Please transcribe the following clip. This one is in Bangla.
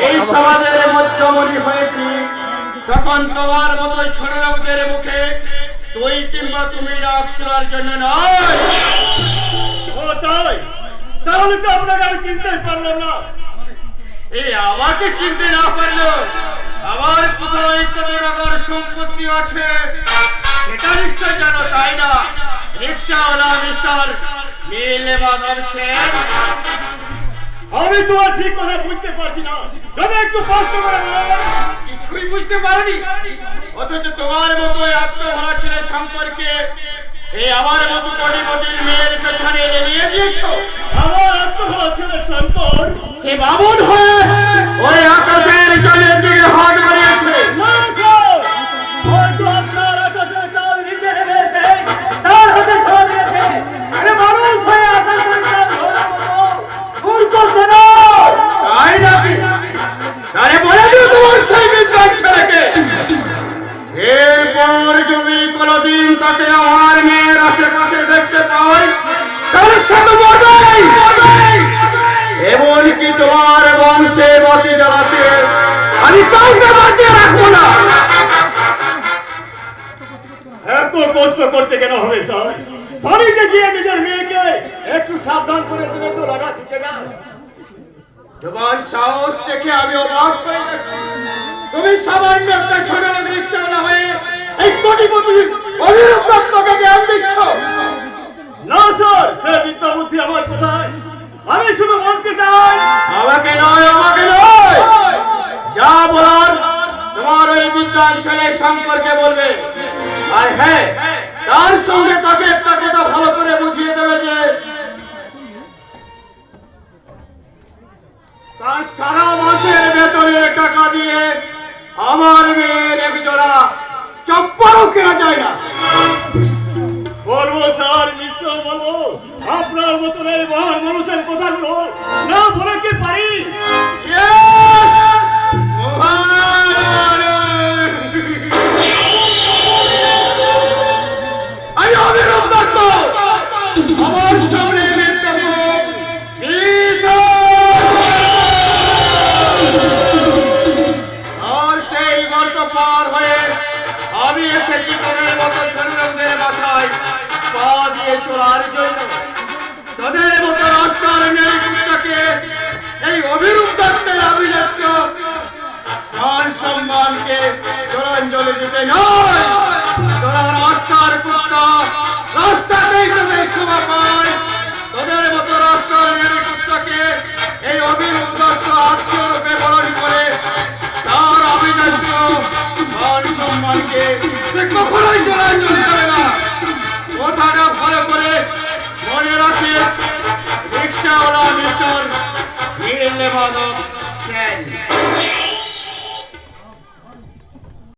এই সমাজের মধ্যমণি হয়েছি, তখন তোমার মতো ছোট লোকদের মুখে তুই কিংবা তুমি ডাক শোনার জন্য নয়। ও তাই? তাহলে তো আপনাকে আমি চিনতেই পারলাম না। এই আমাকে চিনতে না পারলো, আমার কোথায় কত টাকার সম্পত্তি আছে সেটা নিশ্চয় জানো, তাই না? রিক্সাওয়ালা মিস্টার নীলবাদল সেন। আমি তোমার ঠিক কথা বুঝতে পারছি না, যদি একটু কষ্ট করে বলো। কিছুই বুঝতে পারোনি, অথচ তোমার মতো আত্মভরা ছেলে সম্পর্কে এই আমার মতো কোটিপতির মেয়ের পেছনে এড়িয়ে দিয়েছো। আমার আত্মভরা ছেলে শঙ্কর সে বামুন হয়ে ওই আকাশের জলের দিকে হাত বাড়িয়েছে। হয়তো আপনার আকাশের চাঁদ নিচে নেমে এসে তার হাতে ধরা দিয়েছে। আরে মানুষ হয়ে আকাশের চাঁদ ধরার মতো মূর্খ কেন? তাই নাকি? তারে বলে দিও তোমার সেই বিদ্বান ছেলেকে, এরপর যদি কোনদিন তাকে আমার মেয়ের আশেপাশে দেখতে পাই তাহলে সে তো মরবেই। এমনকি তোমার বংশে বাতি জ্বালাতে আমি কাউকে বাঁচিয়ে রাখবো না। এত কষ্ট করতে কেন হবে স্যার? বাড়িতে গিয়ে নিজের মেয়েকে একটু সাবধান করে দিলে তো লাগা ছুটে গেল। তোমার সাহস দেখে আমি অবাক হয়ে যাচ্ছি। তুমি সামান্য একটা ছোট লোক রিক্সাওয়ালা হয়ে এই কোটিপতির অভিরূপ দত্তকে জ্ঞান দিচ্ছ। না স্যার, সে বিদ্যা বুদ্ধি আমার কোথায়? আমি শুধু বলতে চাই। আমাকে নয়, আমাকে নয়, যা বলার তোমার ওই বিদ্বান ছেলে সম্পর্কে বলবে। আর হ্যাঁ, তার সঙ্গে তাকে একটা কথা ভালো করে বুঝিয়ে দেবে যে তার সারা মাসের বেতনের টাকা দিয়ে আমার মেয়ের এক জোড়া চপ্পলও কেনা যায় না। বলবো স্যার, নিশ্চয় বলবো। আপনার মতন এই মহান মানুষের কথাগুলো না বলে কি পারি? আমি অভিরূপ দত্ত, আমার সামনে আর সেই গল্প পার হয়ে আমি এসেছি তোদের মতো ছোটদের বাসায় পা দিয়ে চলার জন্য। তোদের মতো রাস্তার নেতৃত্বকে এই অভিরূপ দত্তের আভিজাত্য মান সম্মানকে জলাঞ্জলি দিতে নয়। তোরা রাস্তার কুত্তা, রাস্তাতেই তোদের শোভা পায়। তোদের মতো রাস্তার নেতৃত্বকে এই অভিরূপ দত্ত আত্মরূপে বরণ করে তার আভিজাত্য মান সম্মানকে সে কখনোই জলাঞ্জলি দেবে না। কথাটা ভালো করে মনে রাখিস, রিক্সাওয়ালা মিস্টার নীলবাদল সেন।